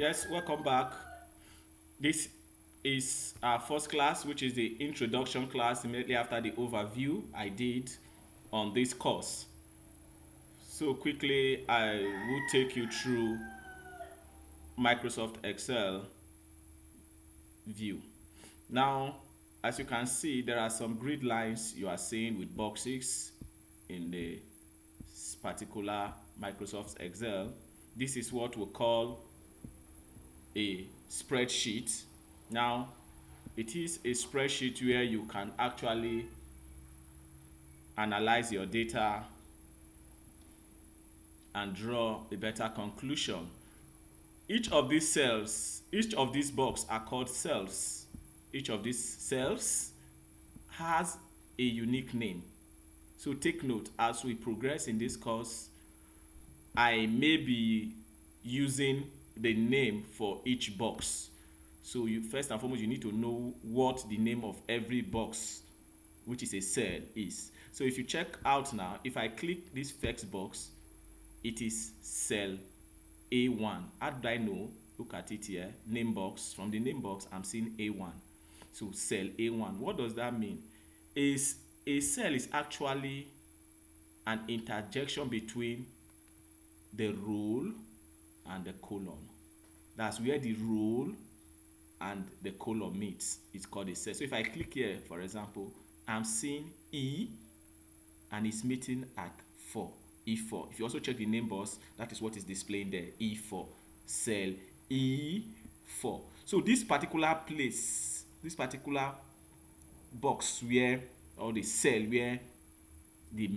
Yes, welcome back. This is our first class, which is the introduction class immediately after the overview I did on this course. So quickly, I will take you through Microsoft Excel view. Now, as you can see, there are some grid lines you are seeing with boxes in the particular Microsoft Excel. This is what we call a spreadsheet. Now, it is a spreadsheet where you can actually analyze your data and draw a better conclusion. Each of these cells, each of these boxes are called cells. Each of these cells has a unique name. So take note, as we progress in this course, I may be using the name for each box. So you first and foremost, you need to know what the name of every box, which is a cell, is. So if you check out now, if I click this text box, it is cell A1. How do I know? Look at it here, name box. From the name box, I'm seeing A1. So cell A1. What does that mean? Is a cell is actually an interjection between the row and the column. That's where the row and the column meets. It's called a cell. So if I click here, for example, I'm seeing E and it's meeting at 4, E4. If you also check the name box, that is what is displaying there, E4, cell E4. So this particular place, this particular box where, or the cell where the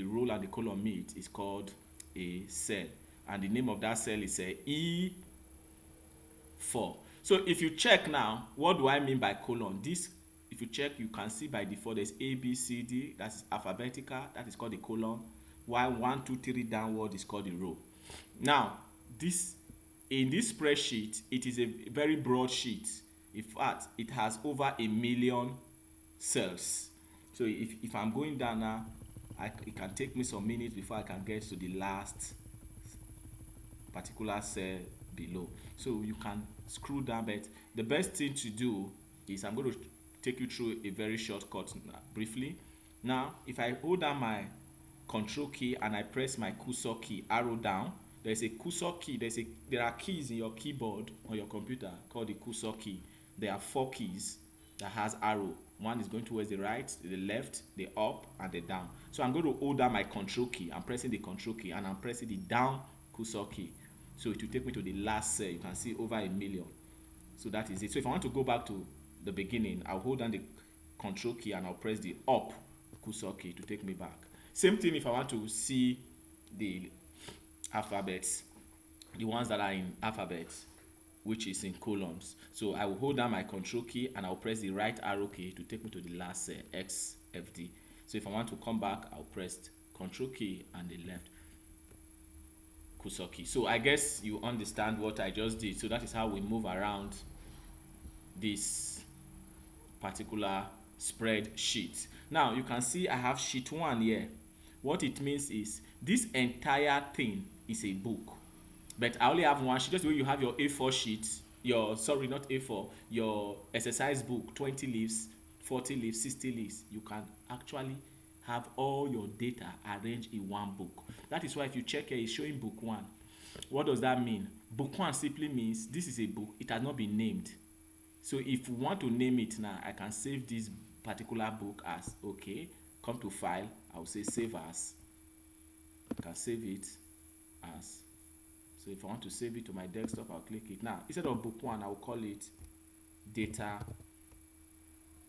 row and the column meet, is called a cell. And the name of that cell is E4. So if you check now, what do I mean by colon? This, if you check, you can see by default there's A, B, C, D. That's alphabetical. That is called the colon. While 1, 2, 3 downward is called the row. Now, this in this spreadsheet, it is a very broad sheet. In fact, it has over 1 million cells. So if I'm going down now, it can take me some minutes before I can get to the last particular cell below. So you can scroll down, but the best thing to do is I'm going to take you through a very shortcut briefly. Now, if I hold down my control key and I press my cursor key, arrow down, there's a cursor key. There are keys in your keyboard on your computer called the cursor key. There are 4 keys that has arrow. One is going towards the right, the left, the up, and the down. So I'm going to hold down my control key. I'm pressing the control key and I'm pressing the down cursor key. So it will take me to the last cell. You can see over 1 million. So that is it. So if I want to go back to the beginning, I'll hold down the control key and I'll press the up cursor key to take me back. Same thing if I want to see the alphabets, the ones that are in alphabets, which is in columns. So I will hold down my control key and I'll press the right arrow key to take me to the last cell, XFD. So if I want to come back, I'll press control key and the left cursor key. So I guess you understand what I just did. So that is how we move around this particular spreadsheet. Now you can see I have sheet 1 here. What it means is this entire thing is a book, but I only have one sheet. Just the way you have your A4 sheet, not A4, your exercise book, 20 leaves, 40 leaves, 60 leaves, you can actually have all your data arranged in one book. That is why if you check here, it's showing book 1. What does that mean? Book 1 simply means this is a book. It has not been named. So if we want to name it now, I can save this particular book as, okay, come to file, I'll say save as. I can save it as. So if I want to save it to my desktop, I'll click it. Now, instead of book 1, I'll call it data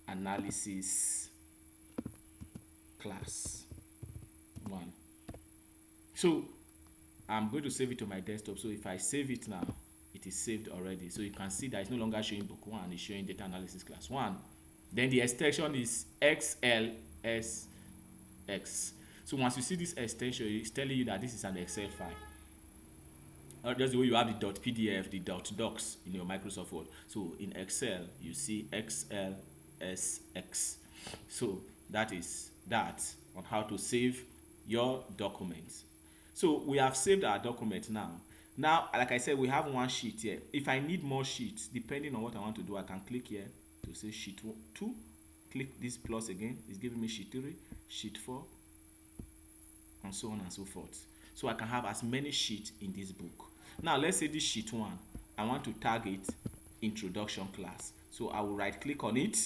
analysis class 1. So I'm going to save it to my desktop. So if I save it now, it is saved already. So you can see that it's no longer showing book 1, it's showing data analysis class 1. Then the extension is XLSX. So once you see this extension, it's telling you that this is an Excel file. Just the way you have the .pdf, the .docs in your Microsoft Word. So in Excel, you see XLSX. So that is that on how to save your documents. So we have saved our document now. Now, like I said, we have one sheet here. If I need more sheets, depending on what I want to do, I can click here to say sheet 2. Click this plus again. It's giving me sheet 3, sheet 4, and so on and so forth. So I can have as many sheets in this book. Now, let's say this sheet 1, I want to tag it introduction class. So I will right click on it.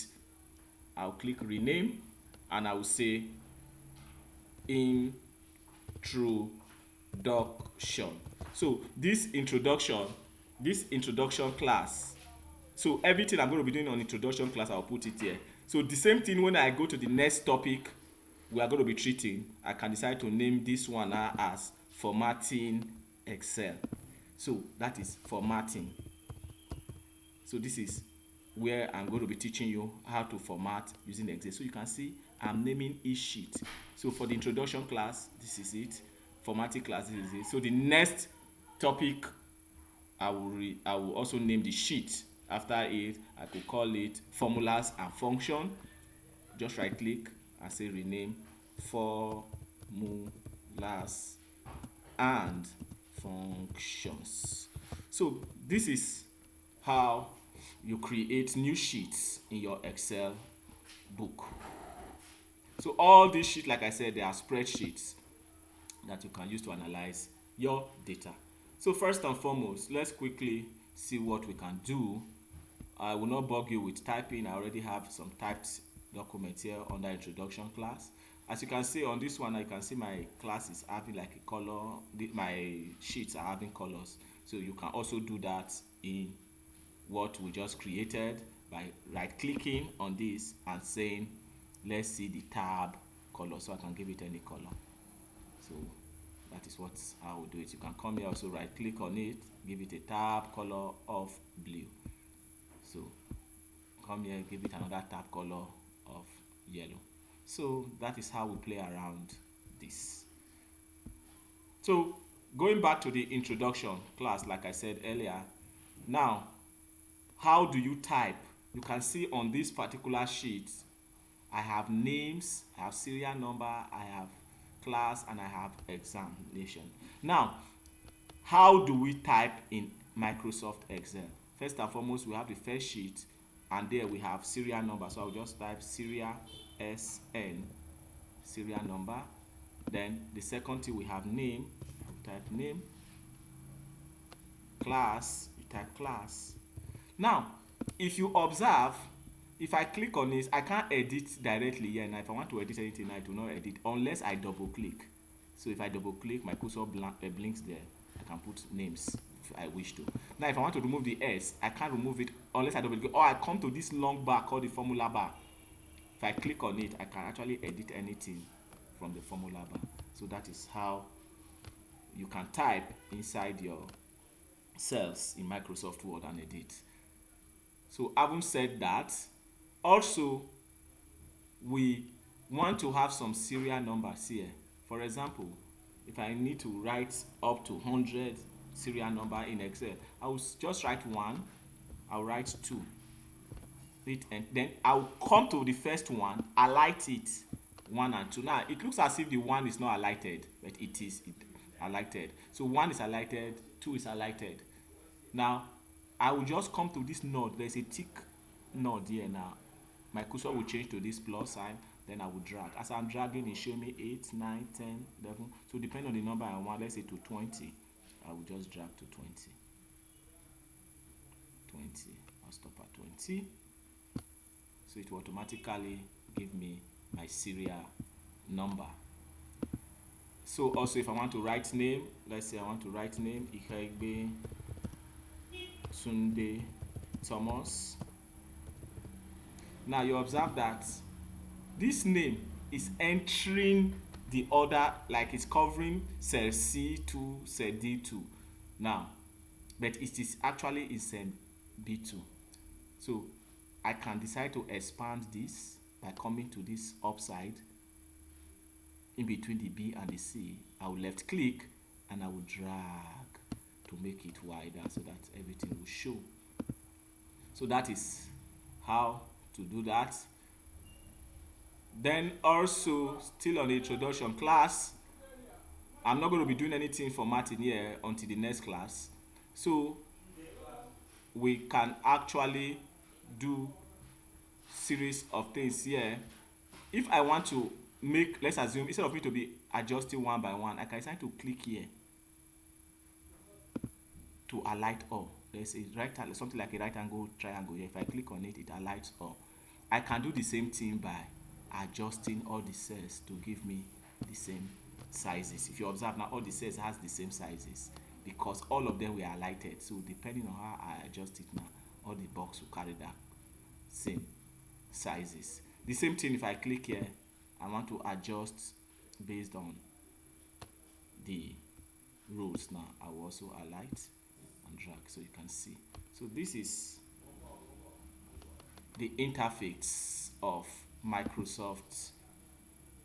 I'll click rename, and I will say introduction. So this introduction class, so everything I'm going to be doing on introduction class, I'll put it here. So the same thing when I go to the next topic we are going to be treating, I can decide to name this one as formatting Excel. So that is formatting. So this is where I'm going to be teaching you how to format using Excel. So you can see I'm naming each sheet. So for the introduction class, this is it. Formatting class, this is it. So the next topic, I will also name the sheet. After it, I could call it formulas and function. Just right click and say rename formulas and functions. So this is how you create new sheets in your Excel book. So all these sheets, like I said, they are spreadsheets that you can use to analyze your data. So first and foremost, let's quickly see what we can do. I will not bug you with typing. I already have some typed documents here under introduction class. As you can see on this one, I can see my class is having like a color. My sheets are having colors. So you can also do that in what we just created by right clicking on this and saying, let's see the tab color. So I can give it any color. So that is how I will do it. You can come here, also right click on it, give it a tab color of blue. So come here, give it another tab color of yellow. So that is how we play around this. So going back to the introduction class, like I said earlier, now how do you type? You can see on this particular sheet, I have names, I have serial number, I have class, and I have examination. Now, how do we type in Microsoft Excel? First and foremost, we have the first sheet, and there we have serial number. So I'll just type serial SN, serial number. Then the second thing, we have name. I'll type name. Class, you type class. Now, if you observe, if I click on this, I can't edit directly here. Now, if I want to edit anything, I do not edit unless I double click. So if I double click, my cursor blinks there. I can put names if I wish to. Now, if I want to remove the S, I can't remove it unless I double click. Or I come to this long bar called the formula bar. If I click on it, I can actually edit anything from the formula bar. So that is how you can type inside your cells in Microsoft Word and edit. So having said that, also we want to have some serial numbers here. For example, if I need to write up to 100 serial number in Excel, I will just write 1, I'll write 2, and then I'll come to the first one, highlight it, 1 and 2. Now it looks as if the 1 is not highlighted, but it is highlighted. So 1 is highlighted, 2 is highlighted. Now I will just come to this node. There's a tick node here. Now my cursor will change to this plus sign, then I will drag. As I'm dragging, it show me 8, 9, 10, 11. So depending on the number I want, let's say to 20, I will just drag to 20. I'll stop at 20. So it will automatically give me my serial number. So also if I want to write name, let's say I want to write name Ikegbe Sunday Thomas. Now you observe that this name is entering the order, like it's covering cell C2, cell D2 now, but it is actually in cell B2. So I can decide to expand this by coming to this upside in between the B and the C. I will left click and I will drag to make it wider so that everything will show. So that is how to do that. Then also still on the introduction class, I'm not going to be doing anything formatting here until the next class. So we can actually do series of things here. If I want to make, let's assume instead of me to be adjusting one by one, I can decide to click here to highlight all. There's a right, something like a right angle triangle here. If I click on it, it highlights all. I can do the same thing by adjusting all the cells to give me the same sizes. If you observe now, all the cells has the same sizes because all of them were highlighted. So depending on how I adjust it now, all the box will carry that same sizes. The same thing if I click here, I want to adjust based on the rows now. I will also highlight and drag so you can see. So this is the interface of Microsoft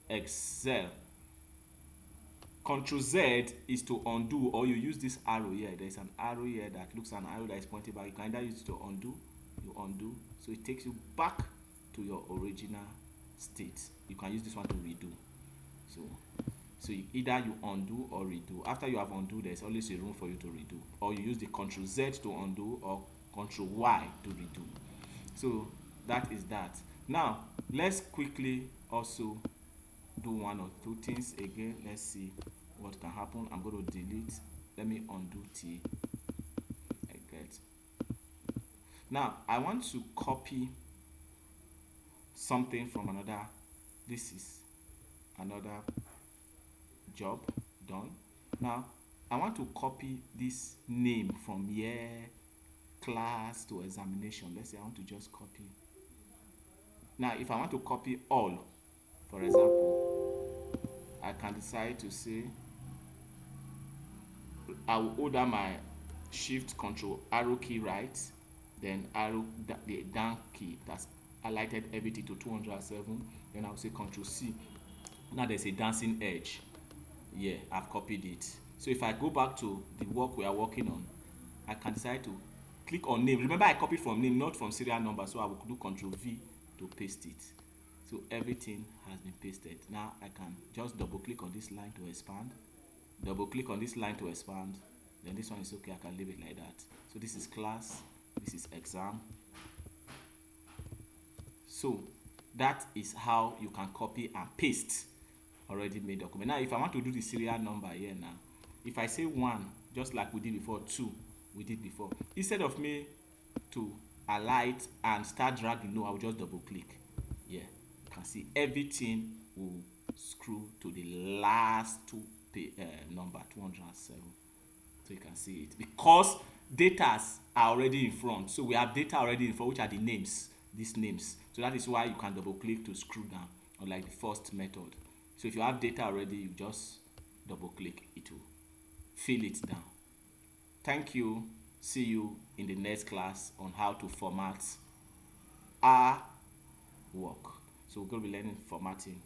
Excel. Control Z is to undo, or you use this arrow here. There's an arrow here that looks an arrow that is pointed back. You can either use it to undo, you undo, so it takes you back to your original state. You can use this one to redo. So either you undo or redo. After you have undo, there's always a room for you to redo, or you use the Control Z to undo or Control Y to redo. So that is that. Now let's quickly also do one or two things again. Let's see what can happen. I'm going to delete. Let me undo T. I get. Now I want to copy something from another. This is another job done. Now I want to copy this name from here, class to examination. Let's say I want to just copy. Now if I want to copy all, for example, I can decide to say I will hold down my shift control arrow key right, then arrow the down key that's highlighted everything to 207, then I'll say Control C. Now there's a dancing edge. Yeah, I've copied it. So if I go back to the work we are working on, I can decide to click on name. Remember I copied from name, not from serial number, so I will do Control V to paste it. So everything has been pasted. Now I can just double click on this line to expand, double click on this line to expand, then this one is okay. I can leave it like that. So this is class, this is exam. So that is how you can copy and paste already made document. Now if I want to do the serial number here now, if I say 1, just like we did before, 2 we did before, instead of me to highlight and start dragging, no, I will just double click. Yeah, you can see everything will screw to the last number 207. So you can see it because data are already in front. So we have data already in front, which are the names, these names. So that is why you can double click to screw down, unlike the first method. So if you have data already, you just double click, it will fill it down. Thank you. See you in the next class on how to format our work. So we're going to be learning formatting.